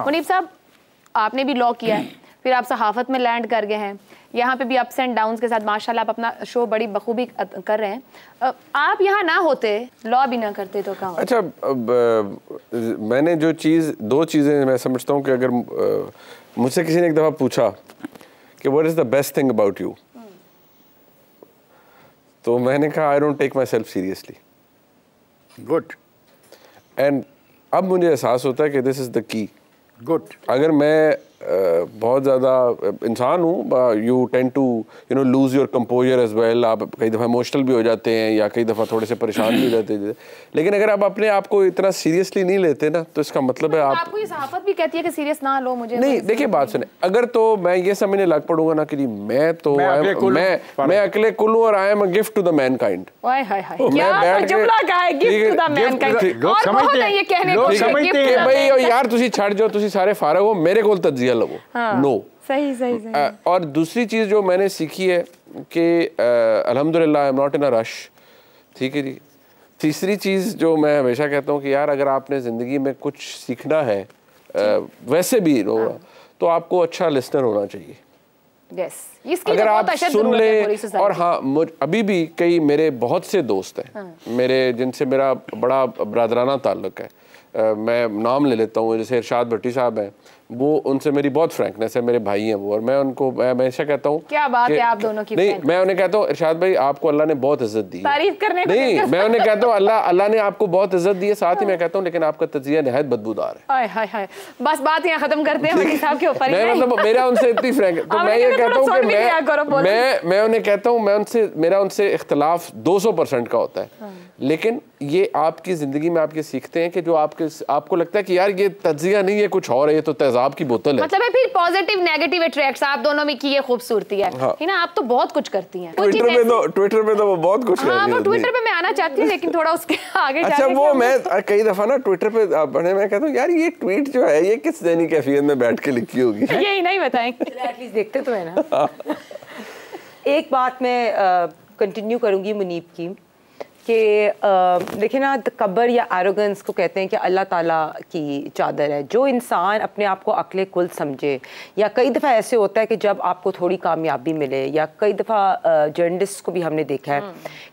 मुनीब साहब, आपने भी लॉ किया है, फिर आप सहाफत में लैंड कर गए हैं, यहाँ पे भी अप्स एंड डाउन्स के साथ माशाल्लाह आप अपना शो बड़ी बखूबी कर रहे हैं। आप यहाँ ना होते, लॉ भी ना करते तो कहाँ? अच्छा, मैंने जो दो चीज़ें मैं समझता हूँ कि अगर मुझसे किसी ने एक दफ़ा पूछा कि what is the best thing about you, तो मैंने कहा I don't take myself seriously. Good. And अब मुझे एहसास होता है कि this is the key. Good. अगर मैं बहुत ज़्यादा इंसान हूँ, you tend to lose your composure as well. आप कई दफ़ा इमोशनल भी हो जाते हैं या कई दफ़ा थोड़े से परेशान भी हो जाते हैं, लेकिन अगर आप अपने आप को इतना सीरियसली नहीं लेते ना, तो इसका मतलब है आपको ये सहाफत भी कहती है कि सीरियस ना लो मुझे। नहीं, देखिए बात सुने, अगर तो मैं ये समझने लग पड़ूंगा ना कि मैं तो मैं अकेले कुल हूँ और I am a gift to the mankind. भाई यार तुसी छड़ जाओ, तुसी सारे फारग हो, मेरे को तज्जिया लगो। नो, सही। और दूसरी चीज़ जो मैंने सीखी है कि अल्हम्दुलिल्लाह I am not in a rush, ठीक है जी। तीसरी चीज़ जो मैं हमेशा कहता हूँ कि यार अगर आपने ज़िंदगी में कुछ सीखना है वैसे भी होगा, तो आपको अच्छा लिसनर होना चाहिए। अगर आप सुन ले, और हाँ अभी भी कई मेरे बहुत से दोस्त हैं मेरे जिनसे मेरा बड़ा ब्रादराना ताल्लुक़ है, मैं नाम ले लेता हूँ, जैसे इरशाद भट्टी साहब हैं, वो उनसे मेरी बहुत फ्रैंकनेस है, मेरे भाई हैं वो, और मैं उनको मैं हमेशा कहता हूँ क्या बात है आप दोनों की। नहीं, मैं उन्हें कहता हूँ इरशाद भाई आपको अल्लाह ने बहुत इज्जत दी है, तारीफ करने नहीं मैं उन्हें कहता हूँ अल्लाह ने आपको बहुत इज्जत दी है, साथ ही मैं कहता हूँ लेकिन आपका तज्जिया निहायत बदबूदार है। हाय बस बात यहाँ खत्म करते हैं मनी साहब के ऊपर। मतलब मेरा उनसे इतनी फ्रैंक, तो मैं ये कहता हूँ कि मैं उन्हें कहता हूँ मेरा उनसे इख्तलाफ 200% का होता है, लेकिन ये आपकी ज़िंदगी में आप ये सीखते हैं कि जो आपको लगता है कि यार ये तज्जिया नहीं है कुछ और है, ये तो तेजाब की बोतल है। मतलब है फिर पॉजिटिव नेगेटिव अट्रैक्ट्स आप दोनों में की ये खूबसूरती है। हाँ। ना आप तो बहुत कुछ करती हैं। ट्विटर पे तो वो बहुत कुछ हाँ, वो ट्विटर पे मैं आना चाहती हूँ लेकिन थोड़ा उसके आगे अच्छा वो मैं कई दफा ना ट्विटर पे मैं कहता हूँ यार ये ट्वीट जो है ये किस दैनिक कैफियत में बैठ के लिखी होगी, यही नहीं बताएंगे, एटलीस्ट देखते तो है ना। एक बात मैं कंटिन्यू करूंगी मुनीब की कि देखिए ना, तकब्बर या एरोगेंस को कहते हैं कि अल्लाह ताला की चादर है। जो इंसान अपने आप को अक्ल कुल समझे, या कई दफ़ा ऐसे होता है कि जब आपको थोड़ी कामयाबी मिले, या कई दफ़ा जर्नलिस्ट को भी हमने देखा है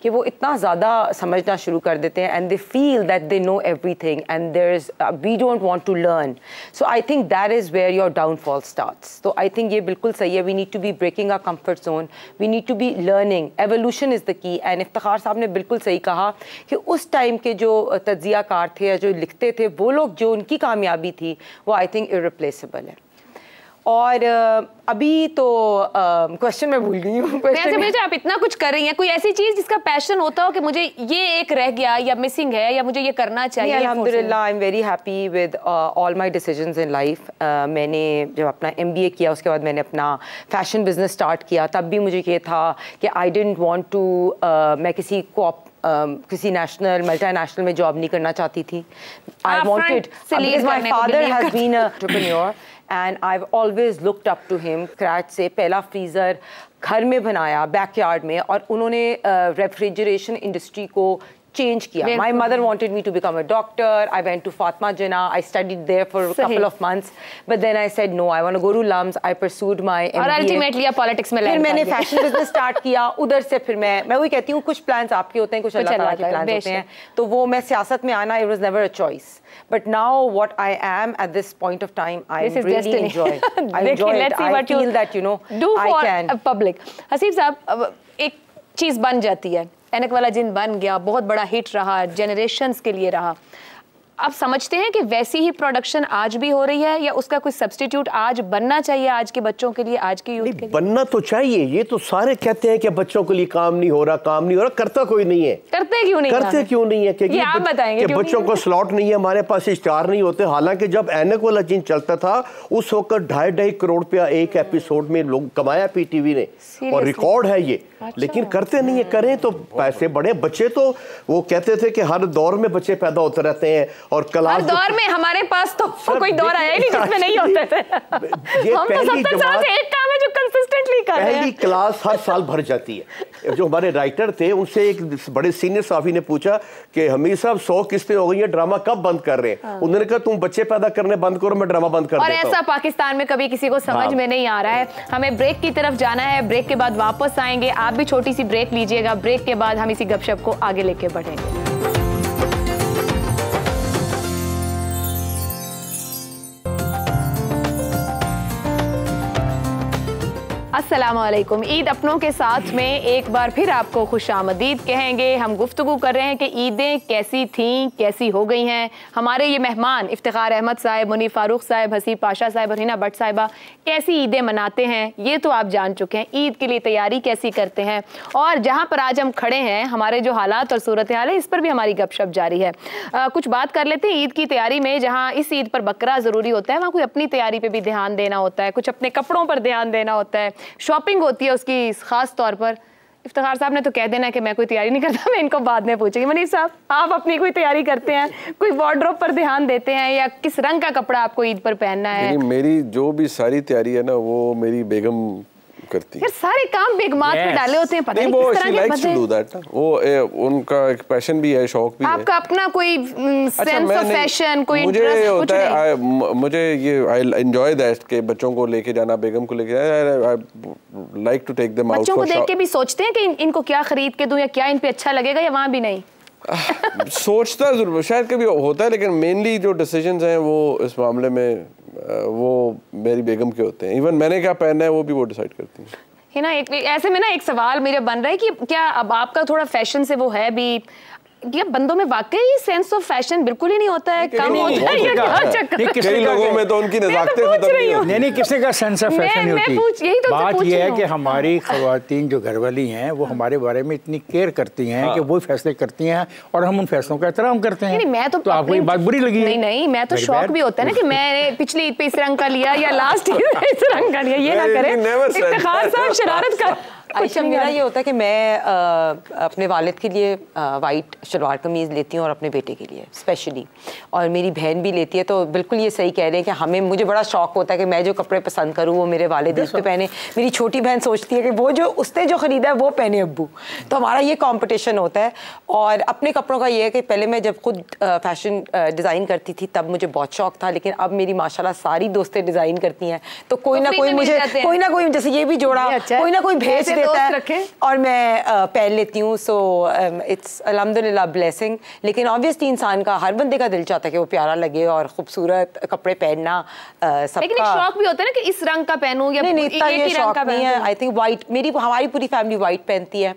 कि वो इतना ज़्यादा समझना शुरू कर देते हैं and they feel that they know everything and there is we don't want to learn. So I think that is where your downfall starts. तो आई थिंक ये बिल्कुल सही है, we need to be breaking our comfort zone, we need to be learning, evolution is the key. And Iftikhar साहब ने बिल्कुल सही कहा कि उस टाइम के जो तज्जियाकार थे या जो लिखते थे वो लोग, जो उनकी कामयाबी थी वो आई थिंक इररिप्लेसेबल है। और अभी तो क्वेश्चन मैं भूल गई हूँ। आप इतना कुछ कर रही हैं, कोई ऐसी चीज जिसका पैशन होता हो कि मुझे ये एक रह गया या मिसिंग है या मुझे ये करना चाहिए? अल्हम्दुलिल्लाह I am very happy with all my decisions in life. मैंने जब अपना MBA किया उसके बाद मैंने अपना फैशन बिजनेस स्टार्ट किया, तब भी मुझे ये था कि आई डिडंट वांट टू, मैं किसी नेशनल मल्टीनेशनल में जॉब नहीं करना चाहती थी। I wanted, my father has been an entrepreneur and I've always looked up to him। Scratch से पहला फ्रीज़र घर में बनाया बैकयार्ड में, और उन्होंने रेफ्रिजरेशन इंडस्ट्री को चेंज किया। My mother wanted me to become a doctor. I went to Fatma Jinnah. I studied there for a couple of months, but then I said no, I want to go to LUMS. I pursued my MBA. और ultimately आप politics में फिर मैंने fashion business start किया, उधर से फिर मैं वही कहती हूँ, कुछ प्लान्स आपके होते हैं, कुछ अल्लाह ताला के प्लान्स होते हैं। तो वो मैं सियासत में आना, it was never a choice. But now what I am at this point of time, I really enjoy. I enjoy it. I feel that do I for can. public. Haseeb साहब, एक चीज़ बन जाती है, ऐनक वाला जिन बन गया, बहुत बड़ा हिट रहा, जनरेशन्स के लिए रहा। आप समझते हैं कि वैसी ही प्रोडक्शन आज भी हो रही है या उसका कोई सब्स्टिट्यूट आज बनना चाहिए आज के बच्चों के लिए, आज के यूथ के लिए? बनना तो चाहिए। ये तो सारे कहते हैं कि बच्चों के लिए काम नहीं हो रहा, करता कोई नहीं है। करते क्यों नहीं है? क्योंकि आप बताएंगे कि बच्चों को स्लॉट नहीं है, हमारे पास स्टार नहीं होते। हालांकि जब ऐनक वाला जिन चलता था उस वक्त 2.5 करोड़ रुपया एक एपिसोड में लोग कमाया PTV ने, और रिकॉर्ड है ये। लेकिन करते नहीं है। करें तो पैसे बड़े, बच्चे तो वो कहते थे कि हर दौर में बच्चे पैदा होते रहते हैं, और क्लास दौर में हमारे पास तो कोई दौर आया ही नहीं जिसमें नहीं होते थे। हम तो 70 साल से एक काम है जो कंसिस्टेंटली कर रहे हैं। पहली क्लास हर साल भर जाती है। जो हमारे राइटर थे उनसे एक बड़े सीनियर साफी ने पूछा कि हमीद साहब 100 किस्तें हो गई हैं, ड्रामा कब बंद कर रहे हैं? उन्होंने कहा तुम बच्चे पैदा करने बंद करो, मैं ड्रामा बंद कर देता हूं। और ऐसा पाकिस्तान में कभी किसी को समझ में नहीं आ रहा है। हमें ब्रेक की तरफ जाना है, ब्रेक के बाद वापस आएंगे। आप भी छोटी सी ब्रेक लीजिएगा, ब्रेक के बाद हम इसी गपशप को आगे लेके बढ़ेंगे। अस्सलामुअलैकुम। ईद अपनों के साथ में एक बार फिर आपको खुशामदीद कहेंगे। हम गुफ्तगू कर रहे हैं कि ईदें कैसी थीं, कैसी हो गई हैं। हमारे ये मेहमान इफ्तिखार अहमद साहब, मुनीफ फारूक साहब, हसीब पाशा साहब और हिना भट्ट साहिबा कैसी ईदें मनाते हैं ये तो आप जान चुके हैं। ईद के लिए तैयारी कैसी करते हैं, और जहाँ पर आज हम खड़े हैं हमारे जो हालात और सूरत हाल है इस पर भी हमारी गपशप जारी है। कुछ बात कर लेते हैं ईद की तैयारी में। जहाँ इस ईद पर बकरा ज़रूरी होता है, वहाँ कोई अपनी तैयारी पर भी ध्यान देना होता है, कुछ अपने कपड़ों पर ध्यान देना होता है, शॉपिंग होती है उसकी खास तौर पर। इफ्तिखार साहब ने तो कह देना कि मैं कोई तैयारी नहीं करता, मैं इनको बाद में पूछूंगी। मुनीफ साहब, आप अपनी कोई तैयारी करते हैं, कोई वार्डरोब पर ध्यान देते हैं, या किस रंग का कपड़ा आपको ईद पर पहनना है? मेरी जो भी सारी तैयारी है ना वो मेरी बेगम करती है। यार सारे काम बेगमात पे डाले होते हैं, पता नहीं किस तरह के बंदे हैं। वो उनका एक पैशन भी है, शौक भी है। आपका अपना कोई सेंस ऑफ फैशन, कोई मुझे इंटरेस्ट होता है, मुझे ये आई एंजॉय दैट के बच्चों को लेके जाना, बेगम को लेके जाना, I like to take them out. बच्चों को देख के भी सोचते हैं कि इनको क्या खरीद के दूं या क्या इन पे अच्छा लगेगा, या वहां भी नहीं? सोचता जरूर शायद कभी होता है, लेकिन मेनली जो डिसीजंस हैं वो इस मामले में वो मेरी बेगम के होते हैं। इवन मैंने क्या पहनना है वो भी वो डिसाइड करती हैं। है ना, ऐसे में ना एक सवाल मेरे बन रहा है कि क्या अब आपका थोड़ा फैशन से वो है भी, क्या बंदों में वाकई सेंस ऑफ फैशन बिल्कुल ही नहीं होता है, कम होता है, या क्या चक्कर? कई लोगों में तो उनकी नज़ाकतें खत्म नहीं होती। नहीं, किसी का सेंस ऑफ फैशन नहीं होती। बात यह है कि हमारी ख़वातीन जो घरवाली हैं वो हमारे बारे में इतनी केयर करती हैं कि वो फैसले करती हैं और हम उन फैसलों का एहतराम करते हैं। मैं तो आपको ये बात बुरी लगी? नहीं, मैं तो शौक भी होता है ना कि मैंने पिछली ईद पे इस रंग का लिया या लास्ट ईद पे इस रंग का लिया, ये ना करें। इफ्तिखार साहब शरारत कर। अच्छा, मेरा ये होता है कि मैं अपने वालिद के लिए वाइट शलवार कमीज़ लेती हूँ और अपने बेटे के लिए स्पेशली, और मेरी बहन भी लेती है। तो बिल्कुल ये सही कह रहे हैं कि मुझे बड़ा शौक होता है कि मैं जो कपड़े पसंद करूँ वो मेरे वालिद उस पे पहने। मेरी छोटी बहन सोचती है कि वो जो उसने जो ख़रीदा है वो पहने अब्बू। तो हमारा ये कॉम्पिटिशन होता है। और अपने कपड़ों का ये है कि पहले मैं जब खुद फैशन डिज़ाइन करती थी तब मुझे बहुत शौक था, लेकिन अब मेरी माशाल्लाह सारी दोस्तें डिज़ाइन करती हैं, तो कोई ना कोई मुझे कोई ना कोई, जैसे ये भी जोड़ा, कोई ना कोई भेज देता है और मैं पहन लेती हूँ। सो इट्स अल्हम्दुलिल्लाह ब्लेसिंग। लेकिन ऑब्वियसली इंसान का, हर बंदे का दिल चाहता है कि वो प्यारा लगे और खूबसूरत कपड़े पहनना सबका। लेकिन एक शौक भी होता है ना कि इस रंग का पहनूं या नहीं, इतना ये शौक नहीं है। आई थिंक वाइट, हमारी पूरी फैमिली वाइट पहनती है।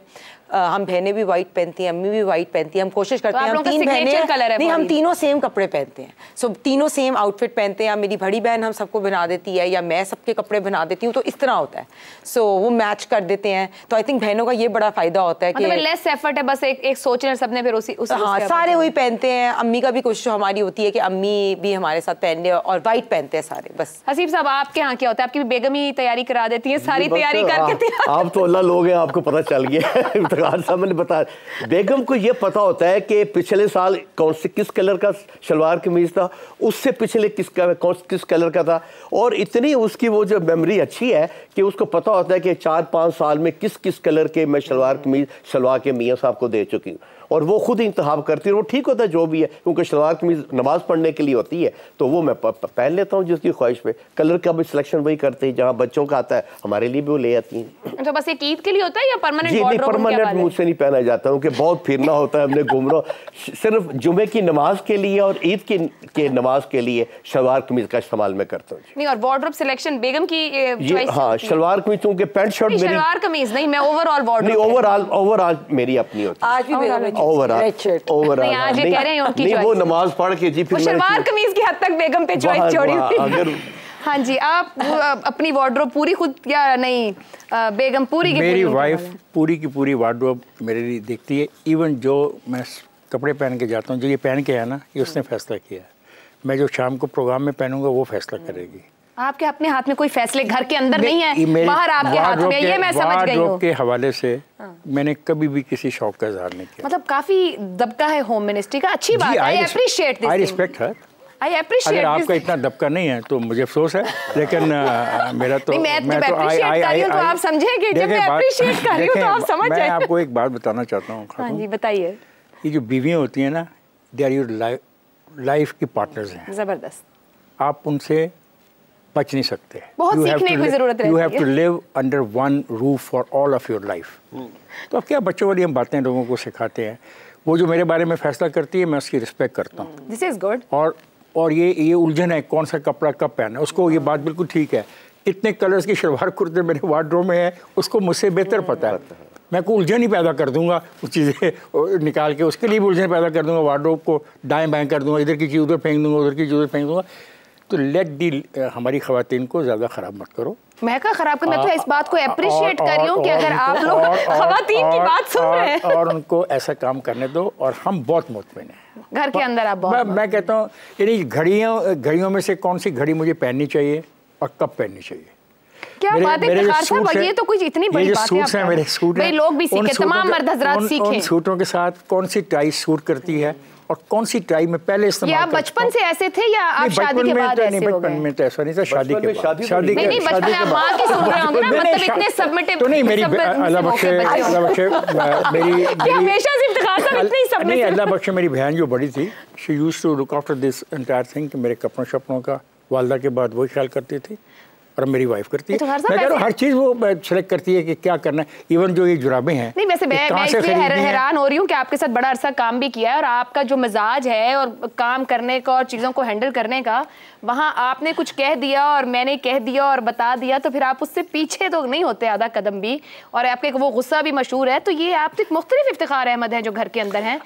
हम बहनें भी वाइट पहनती हैं, अम्मी भी वाइट पहनती हैं। हम कोशिश करते हैं, हम 3 बहनें नहीं, हम तीनों सेम कपड़े पहनते हैं। सो तीनों सेम आउटफिट पहनते हैं। मेरी बड़ी बहन हम सबको बना देती है, या मैं सबके कपड़े बना देती हूँ, तो इस तरह होता है। सो वो मैच कर देते हैं। तो आई थिंक बहनों का ये बड़ा फायदा होता है कि लेस एफर्ट है, बस एक सोचना सबने, फिर उसी हाँ, सारे वही पहनते हैं। अम्मी का भी कोशिश हमारी होती है कि अम्मी भी हमारे साथ पहन ले, और वाइट पहनते हैं सारे। बस हसीब साहब, आपके यहाँ क्या होता है? आपकी बेगम ही तैयारी करा देती है, सारी तैयारी करके? आप तो अल्लाह लोग हैं, आपको पता चल गया। इफ्तिखार साहब ने बताया, बेगम को ये पता होता है कि पिछले साल किस कलर का शलवार कमीज था, उससे पिछले किस कलर का था, और इतनी उसकी वो जो मेमोरी अच्छी है कि उसको पता होता है कि 4-5 साल में किस किस कलर के मैं शलवार कमीज शलवार के मियाँ साहब को दे चुकी हूँ, और वो खुद इंतखाब करती है। वो ठीक होता है जो भी है, क्योंकि शलवार कमीज नमाज पढ़ने के लिए होती है, तो वो मैं पहन लेता हूँ जिसकी ख्वाहिश पे। कलर का भी सिलेक्शन वही करते हैं, जहाँ बच्चों का आता है हमारे लिए भी वो ले आती हैं। तो बस एक ईद के लिए होता है या परमानेंट? जी नहीं, परमानेंट मुझसे नहीं पहना जाता हूँ कि बहुत फिरना होता है, हमने घूमना। सिर्फ जुमे की नमाज के लिए और ईद की नमाज के लिए शलवार कमीज का इस्तेमाल मैं करता हूँ। नहीं, और वार्डरोब सिलेक्शन बेगम की चॉइस? हाँ, शलवार कमीज, क्योंकि पैंट शर्ट मेरी, शलवार कमीज नहीं, मैं ओवरऑल वार्डरोब, ओवरऑल मेरी अपनी होती है। आज भी ओवरऑल नहीं, वो नमाज पढ़ के जी फिर शलवार कमीज की हद तक बेगम पे चॉइस छोड़ी हुई। हाँ जी, आप अपनी वार्डरोब पूरी खुद या नहीं? बेगम पूरी की मेरी वाइफ पूरी की पूरी वार्डरोब मेरे लिए देखती है। इवन जो मैं कपड़े पहन के जाता हूँ, जो ये पहन के आया ना, ये उसने फैसला किया। मैं जो शाम को प्रोग्राम में पहनूंगा वो फैसला करेगी। आपके अपने हाथ में कोई फैसले घर के अंदर नहीं है, बाहर आपके हाथ में, ये मैं समझ गई हूँ। के हवाले से मैंने कभी भी किसी शौक का इजहार नहीं किया। मतलब काफी दबका है होम मिनिस्ट्री का, अच्छी बात है, I appreciate this, I respect her. अगर आपका इतना दबका नहीं है तो मुझे अफसोस है, लेकिन मेरा तो मैं अप्रिशिएट कर रही हूँ तो आप समझेंगे, जब मैं अप्रिशिएट कर रही हूँ तो आप समझ जाए। मैं आपको एक बात बताना चाहता हूँ। हाँ जी बताइए। ये जो बीवियाँ होती हैं ना, दे आर योर लाइफ की पार्टनर्स हैं। जबरदस्त। आप उनसे बच नहीं सकते। बहुत सीखने की जरूरत है। You have to live under one roof for all of your life. तो अब क्या बच्चों वाली हम बातें लोगों को सिखाते हैं। वो जो मेरे बारे में फैसला करती है मैं उसकी रिस्पेक्ट करता हूँ। This is good. और ये उलझन है कौन सा कपड़ा कब पहना, उसको ये बात बिल्कुल ठीक है। कितने कलर्स की शलवार कुर्ते मेरे वार्डरोब में है उसको मुझसे बेहतर पता है। मैं को उलझन ही पैदा कर दूंगा, उस चीज़ें निकाल के उसके लिए भी उलझन पैदा कर दूंगा, वार्डरोब को दाएं बाएं कर दूंगा, इधर की चीज़ उधर फेंक दूंगा, उधर की चीज़ उधर फेंक दूंगा। तो लेट दी हमारी ख़वातीन को ज़्यादा ख़राब मत करो। मैं क्या ख़राब कर, मैं तो इस बात को अप्रिशिएट कर रही हूँ कि अगर आप लोग ख़वातीन की बात सुन रहे हैं और उनको ऐसा काम करने दो। और हम बहुत मुतमिन हैं घर के अंदर। आप मैं कहता हूँ यानी घड़ियों में से कौन सी घड़ी मुझे पहननी चाहिए और कब पहननी चाहिए। क्या बात है इफ्तिखार साहब, ये तो कुछ इतनी बड़ी बात है। सूट्स हैं मेरे सूट हैं, लोग भी सीखें, तमाम मर्द हज़रात सीखें। उन सूटों के साथ कौन सी टाई सूट करती है और कौन सी टाई में पहले इस्तेमाल। ये आप बचपन से ऐसे थे या आप शादी के बाद ऐसे हो गए? बचपन में तो ऐसा नहीं था, शादी के बाद। नहीं बचपन आप माँ की सुन रहे होंगे ना, मतलब इतने सबमिटिव तो नहीं। मेरी अल्लाह बख्शे मेरी हमेशा से इफ्तिखार साहब इतनी सबमिटिव। नहीं अल्लाह बख्शे मेरी बहन जो बड़ी थी, she used to look after this entire thing कि मेरे कपड़ों शपड़ों का वालदा के बाद वही ख्याल करती थी और मेरी वाइफ करती है। मैं कह रहा हूँ हर चीज़ वो सेलेक्ट करती है कि क्या करना है। इवन जो ये जुराबें हैं, नहीं वैसे मैं इसलिए हैरान हो रही हूँ कि आपके साथ बड़ा अरसा काम भी किया है और आपका जो मिजाज है और काम करने का और चीज़ों को हैंडल करने का, वहाँ आपने कुछ कह दिया और मैंने कह दिया और बता दिया तो फिर आप उससे पीछे तो नहीं होते आधा कदम भी, और आपके वो गुस्सा भी मशहूर है। तो ये आप तो एक मुख्तलिफ इफ्तिखार अहमद हैं जो घर के अंदर हैं।